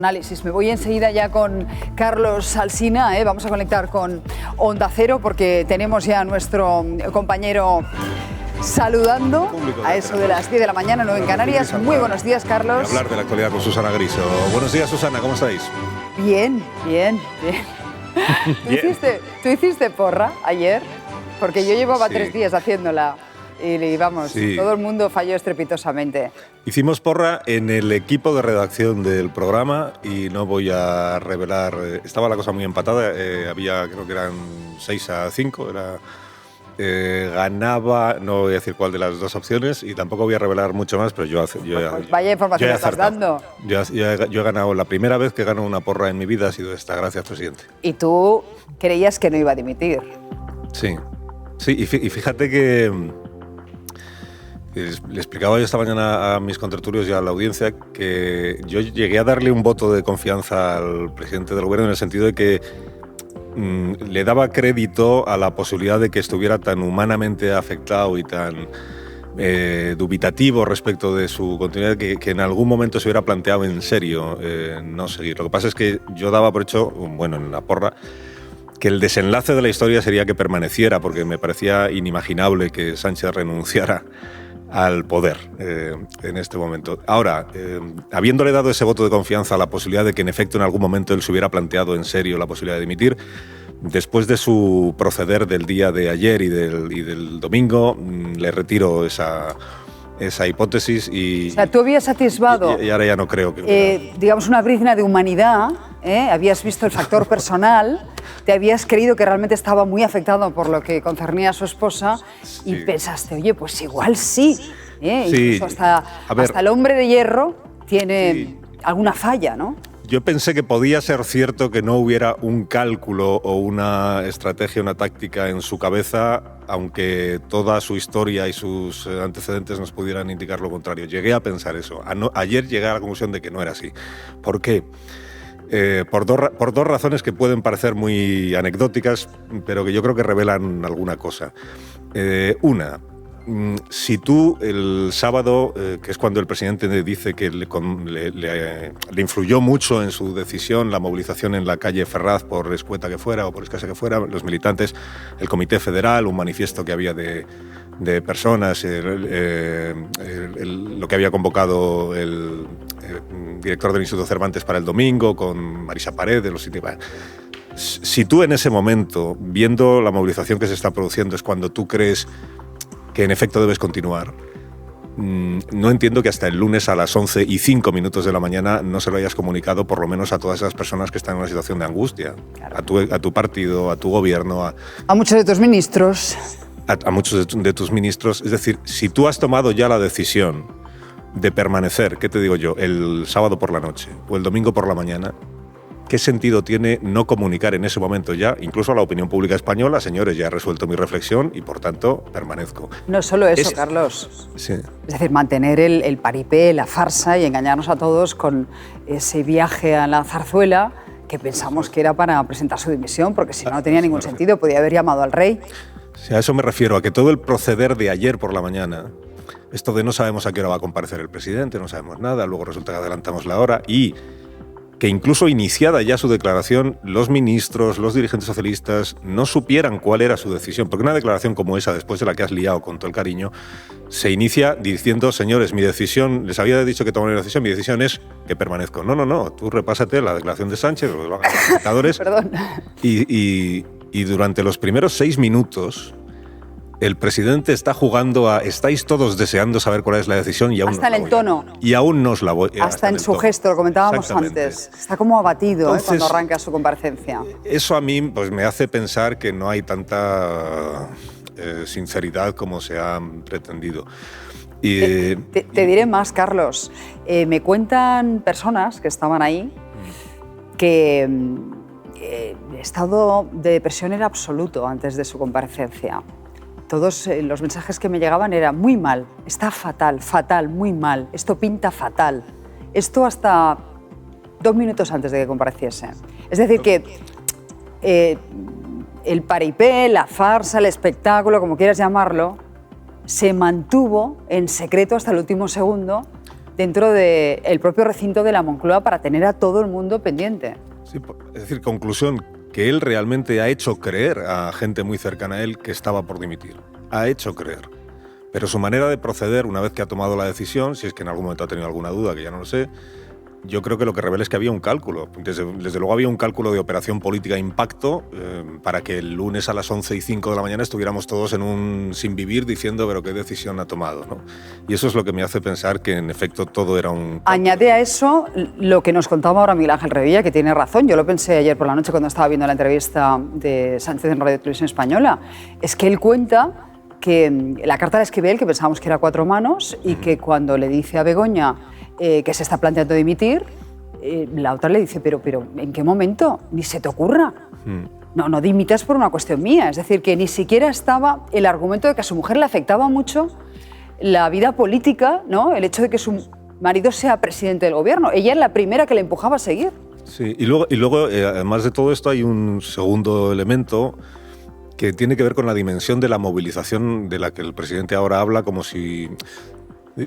Análisis. Me voy enseguida ya con Carlos Alsina, vamos a conectar con Onda Cero porque tenemos ya a nuestro compañero saludando a eso de las 10 de la mañana, 9 en Canarias. Muy buenos días, Carlos. Hablar de la actualidad con Susana Griso. Buenos días, Susana, ¿cómo estáis? Bien. ¿Tú hiciste porra ayer? Porque yo llevaba 3 días haciéndola. Y vamos, todo el mundo falló estrepitosamente. Hicimos porra en el equipo de redacción del programa y no voy a revelar, estaba la cosa muy empatada, había, creo que eran 6-5, ganaba, no voy a decir cuál de las dos opciones y tampoco voy a revelar mucho más, pero pues vaya información que estás dando. Yo he ganado, la primera vez que gano una porra en mi vida ha sido esta, gracias, presidente. Y tú creías que no iba a dimitir. Sí, y fíjate que... Le explicaba yo esta mañana a mis contertulios y a la audiencia que yo llegué a darle un voto de confianza al presidente del gobierno en el sentido de que le daba crédito a la posibilidad de que estuviera tan humanamente afectado y tan dubitativo respecto de su continuidad que en algún momento se hubiera planteado en serio no seguir. Lo que pasa es que yo daba por hecho, bueno, en la porra, que el desenlace de la historia sería que permaneciera, porque me parecía inimaginable que Sánchez renunciara al poder en este momento. Ahora, habiéndole dado ese voto de confianza a la posibilidad de que en efecto en algún momento él se hubiera planteado en serio la posibilidad de dimitir, después de su proceder del día de ayer y del domingo, le retiro esa hipótesis y... O sea, tú habías atisbado... Y ahora ya no creo que... digamos, una brizna de humanidad, habías visto el factor personal, te habías creído que realmente estaba muy afectado por lo que concernía a su esposa y pensaste, oye, pues igual sí. Incluso hasta el hombre de hierro tiene alguna falla, ¿no? Yo pensé que podía ser cierto que no hubiera un cálculo o una estrategia, una táctica en su cabeza, aunque toda su historia y sus antecedentes nos pudieran indicar lo contrario. Llegué a pensar eso. Ayer llegué a la conclusión de que no era así. ¿Por qué? Por dos razones que pueden parecer muy anecdóticas, pero que yo creo que revelan alguna cosa. Una, si tú el sábado, que es cuando el presidente dice que le influyó mucho en su decisión la movilización en la calle Ferraz, por escueta que fuera o por escasa que fuera, los militantes, el Comité Federal, un manifiesto que había de personas, lo que había convocado el director del Instituto Cervantes para el domingo, con Marisa Paredes, los sitios. Si tú en ese momento, viendo la movilización que se está produciendo, es cuando tú crees que en efecto debes continuar, no entiendo que hasta el lunes a las 11:05 de la mañana no se lo hayas comunicado por lo menos a todas esas personas que están en una situación de angustia, claro. a tu partido, a tu gobierno. A muchos de tus ministros. A muchos de tus ministros. Es decir, si tú has tomado ya la decisión de permanecer, ¿qué te digo yo?, el sábado por la noche o el domingo por la mañana, ¿qué sentido tiene no comunicar en ese momento ya, incluso a la opinión pública española, señores, ya he resuelto mi reflexión y por tanto permanezco? No solo eso, Carlos. Sí. Es decir, mantener el paripé, la farsa y engañarnos a todos con ese viaje a la Zarzuela que pensamos que era para presentar su dimisión, porque si no tenía ningún sentido, podía haber llamado al rey. Sí, a eso me refiero, a que todo el proceder de ayer por la mañana, esto de no sabemos a qué hora va a comparecer el presidente, no sabemos nada, luego resulta que adelantamos la hora y que incluso iniciada ya su declaración, los ministros, los dirigentes socialistas no supieran cuál era su decisión, porque una declaración como esa, después de la que has liado con todo el cariño, se inicia diciendo, señores, mi decisión, les había dicho que tomaré una decisión, mi decisión es que permanezco. No, tú repásate la declaración de Sánchez, lo van a los espectadores. Perdón. Y durante los primeros 6 minutos, el presidente está jugando a... Estáis todos deseando saber cuál es la decisión y aún hasta en el tono. Y aún no os la voy... Hasta en su gesto, lo comentábamos antes. Está como abatido. Entonces, cuando arranca su comparecencia. Eso a mí pues, me hace pensar que no hay tanta sinceridad como se ha pretendido. Te diré más, Carlos. Me cuentan personas que estaban ahí que el estado de depresión era absoluto antes de su comparecencia. Todos los mensajes que me llegaban eran muy mal, está fatal, muy mal, esto pinta fatal. Esto hasta 2 minutos antes de que compareciese. Es decir, que el paripé, la farsa, el espectáculo, como quieras llamarlo, se mantuvo en secreto hasta el último segundo dentro del propio recinto de la Moncloa para tener a todo el mundo pendiente. Sí, es decir, conclusión, que él realmente ha hecho creer a gente muy cercana a él que estaba por dimitir. Ha hecho creer. Pero su manera de proceder, una vez que ha tomado la decisión, si es que en algún momento ha tenido alguna duda, que ya no lo sé, yo creo que lo que revela es que había un cálculo. Desde luego había un cálculo de operación política impacto para que el lunes a las 11:05 de la mañana estuviéramos todos en un sin vivir diciendo pero qué decisión ha tomado, ¿no? Y eso es lo que me hace pensar que en efecto todo era un cálculo. Añade a eso lo que nos contaba ahora Miguel Ángel Revilla, que tiene razón. Yo lo pensé ayer por la noche cuando estaba viendo la entrevista de Sánchez en Radio Televisión Española. Es que él cuenta que la carta la escribe él, que pensábamos que era 4 manos, y que cuando le dice a Begoña que se está planteando dimitir, la otra le dice, pero ¿en qué momento? Ni se te ocurra. No dimitas por una cuestión mía. Es decir, que ni siquiera estaba el argumento de que a su mujer le afectaba mucho la vida política, ¿no? El hecho de que su marido sea presidente del gobierno. Ella es la primera que le empujaba a seguir. Sí, y luego además de todo esto, hay un segundo elemento que tiene que ver con la dimensión de la movilización de la que el presidente ahora habla, como si...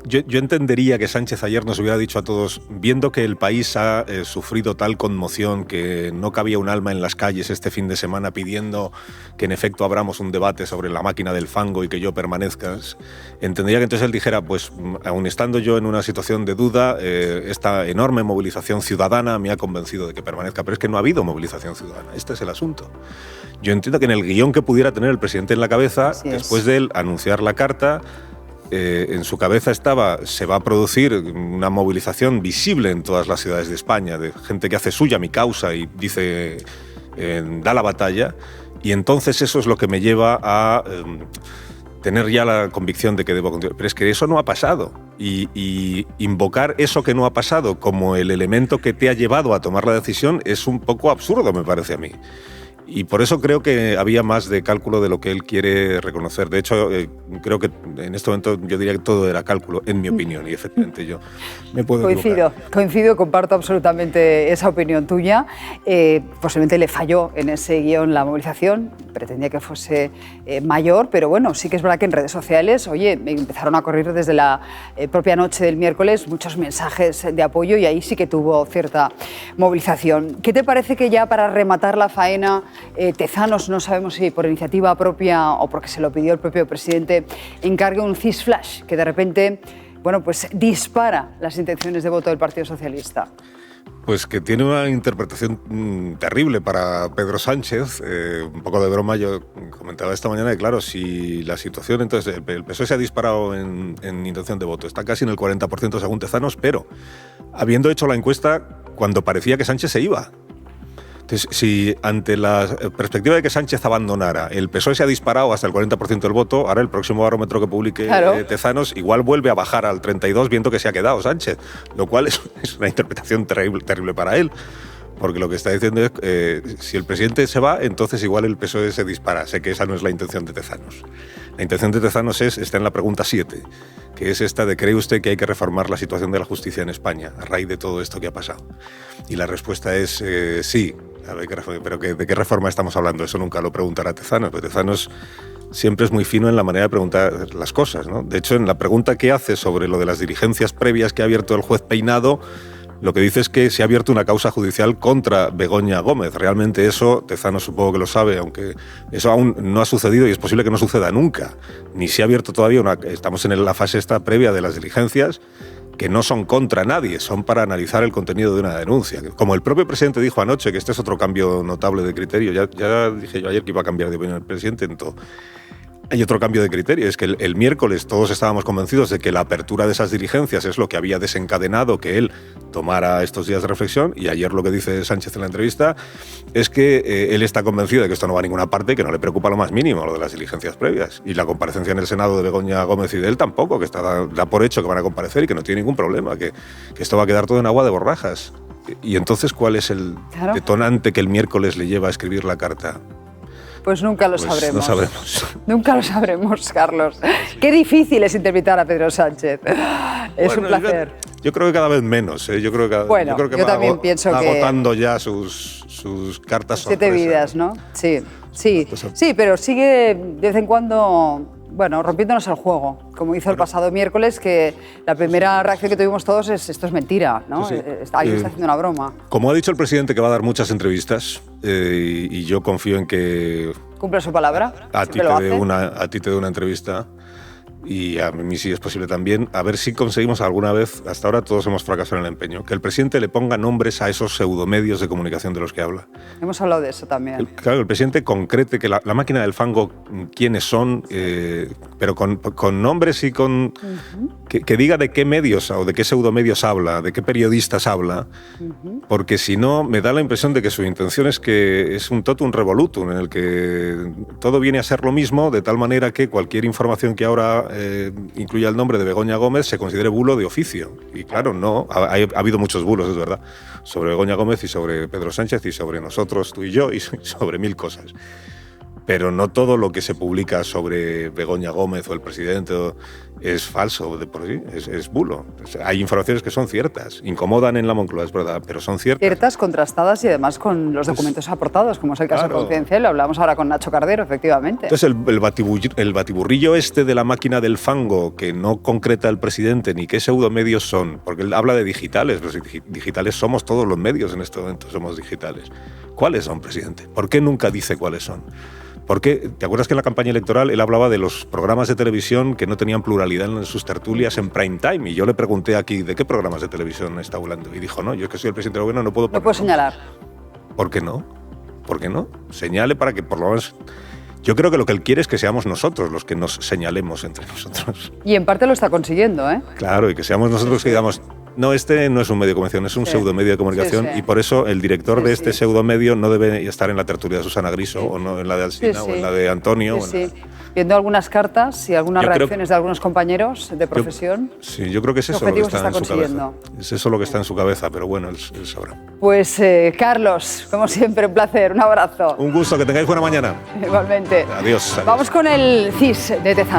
Yo entendería que Sánchez ayer nos hubiera dicho a todos, viendo que el país ha sufrido tal conmoción que no cabía un alma en las calles este fin de semana pidiendo que en efecto abramos un debate sobre la máquina del fango y que yo permanezca, entendería que entonces él dijera, pues aun estando yo en una situación de duda, esta enorme movilización ciudadana me ha convencido de que permanezca, pero es que no ha habido movilización ciudadana, este es el asunto. Yo entiendo que en el guión que pudiera tener el presidente en la cabeza, después de él anunciar la carta, en su cabeza estaba, se va a producir una movilización visible en todas las ciudades de España, de gente que hace suya mi causa y dice, da la batalla, y entonces eso es lo que me lleva a tener ya la convicción de que debo continuar. Pero es que eso no ha pasado, y invocar eso que no ha pasado como el elemento que te ha llevado a tomar la decisión es un poco absurdo, me parece a mí. Y por eso creo que había más de cálculo de lo que él quiere reconocer. De hecho, creo que en este momento yo diría que todo era cálculo, en mi opinión, y efectivamente yo me puedo equivocar. Coincido, comparto absolutamente esa opinión tuya. Posiblemente le falló en ese guión la movilización, pretendía que fuese mayor, pero bueno, sí que es verdad que en redes sociales, oye, me empezaron a correr desde la propia noche del miércoles muchos mensajes de apoyo y ahí sí que tuvo cierta movilización. ¿Qué te parece que ya para rematar la faena, Tezanos, no sabemos si por iniciativa propia o porque se lo pidió el propio presidente, encargue un CIS flash que de repente, bueno, pues dispara las intenciones de voto del Partido Socialista? Pues que tiene una interpretación terrible para Pedro Sánchez. Un poco de broma, yo comentaba esta mañana que, claro, si la situación, entonces el PSOE se ha disparado en intención de voto, está casi en el 40% según Tezanos, pero habiendo hecho la encuesta cuando parecía que Sánchez se iba. Entonces, si ante la perspectiva de que Sánchez abandonara, el PSOE se ha disparado hasta el 40% del voto, ahora el próximo barómetro que publique Tezanos igual vuelve a bajar al 32% viendo que se ha quedado Sánchez, lo cual es una interpretación terrible para él. Porque lo que está diciendo es si el presidente se va, entonces igual el PSOE se dispara. Sé que esa no es la intención de Tezanos. La intención de Tezanos está en la pregunta 7, que es esta de ¿cree usted que hay que reformar la situación de la justicia en España a raíz de todo esto que ha pasado? Y la respuesta es sí. Pero ¿de qué reforma estamos hablando? Eso nunca lo preguntará Tezanos, pero Tezanos siempre es muy fino en la manera de preguntar las cosas, ¿no? De hecho, en la pregunta que hace sobre lo de las diligencias previas que ha abierto el juez Peinado, lo que dice es que se ha abierto una causa judicial contra Begoña Gómez. Realmente eso, Tezanos supongo que lo sabe, aunque eso aún no ha sucedido y es posible que no suceda nunca. Ni se ha abierto todavía estamos en la fase esta previa de las diligencias, que no son contra nadie, son para analizar el contenido de una denuncia. Como el propio presidente dijo anoche, que este es otro cambio notable de criterio, ya dije yo ayer que iba a cambiar de opinión el presidente, entonces hay otro cambio de criterio, es que el miércoles todos estábamos convencidos de que la apertura de esas diligencias es lo que había desencadenado que él tomara estos días de reflexión, y ayer lo que dice Sánchez en la entrevista es que él está convencido de que esto no va a ninguna parte, que no le preocupa lo más mínimo lo de las diligencias previas, y la comparecencia en el Senado de Begoña Gómez y de él tampoco, que da por hecho que van a comparecer y que no tiene ningún problema, que esto va a quedar todo en agua de borrajas. Y entonces, ¿cuál es el detonante que el miércoles le lleva a escribir la carta? Pues nunca lo sabremos. No sabremos. Nunca lo sabremos, Carlos. Qué difícil es interpretar a Pedro Sánchez. Es un placer. Yo creo que cada vez menos. Yo creo que yo también pienso que agotando ya sus cartas sorpresa. 7 vidas, ¿no? Sí, pero sigue de vez en cuando, bueno, rompiéndonos el juego. como hizo el pasado miércoles, que la primera reacción que tuvimos todos es esto es mentira, ¿no? Sí. Alguien está haciendo una broma. Como ha dicho el presidente que va a dar muchas entrevistas, y yo confío en que ¿Cumple su palabra? a ti te dé una entrevista, y a mí si es posible también, a ver si conseguimos alguna vez, hasta ahora todos hemos fracasado en el empeño, que el presidente le ponga nombres a esos pseudomedios de comunicación de los que habla. Hemos hablado de eso también. Claro, el presidente concrete que la máquina del fango, quiénes son, pero con nombres y con... que diga de qué medios o de qué pseudomedios habla, de qué periodistas habla, porque si no, me da la impresión de que su intención es que es un totum revolutum, en el que todo viene a ser lo mismo, de tal manera que cualquier información que ahora incluya el nombre de Begoña Gómez se considere bulo de oficio. Y claro, no, ha habido muchos bulos, es verdad, sobre Begoña Gómez y sobre Pedro Sánchez y sobre nosotros, tú y yo, y sobre mil cosas. Pero no todo lo que se publica sobre Begoña Gómez o el presidente es falso de por sí, es bulo. O sea, hay informaciones que son ciertas, incomodan en la Moncloa, es verdad, pero son ciertas. Ciertas, contrastadas y además con los documentos aportados, como es el caso Confidencial, lo hablamos ahora con Nacho Cardero, efectivamente. Entonces el batiburrillo este de la máquina del fango, que no concreta el presidente ni qué pseudomedios son, porque él habla de digitales, los digitales somos todos los medios en este momento, somos digitales. ¿Cuáles son, presidente? ¿Por qué nunca dice cuáles son? Porque, ¿te acuerdas que en la campaña electoral él hablaba de los programas de televisión que no tenían pluralidad en sus tertulias en prime time? Y yo le pregunté aquí, ¿de qué programas de televisión está hablando? Y dijo, no, yo es que soy el presidente del gobierno, no puedo... No puedo señalar. ¿Por qué no? ¿Por qué no? Señale para que por lo menos... Yo creo que lo que él quiere es que seamos nosotros los que nos señalemos entre nosotros. Y en parte lo está consiguiendo, ¿eh? Claro, y que seamos nosotros que digamos... No, este no es un medio de comunicación, es un pseudomedio de comunicación, y por eso el director de este pseudomedio no debe estar en la tertulia de Susana Griso, o no en la de Alsina, o en la de Antonio. Viendo algunas cartas y algunas reacciones de algunos compañeros de profesión. Yo creo que es eso lo que está en su cabeza. Es eso lo que está en su cabeza, pero bueno, él sabrá. Pues Carlos, como siempre, un placer, un abrazo. Un gusto, que tengáis buena mañana. Igualmente. Adiós. Vamos con el CIS de Tezano.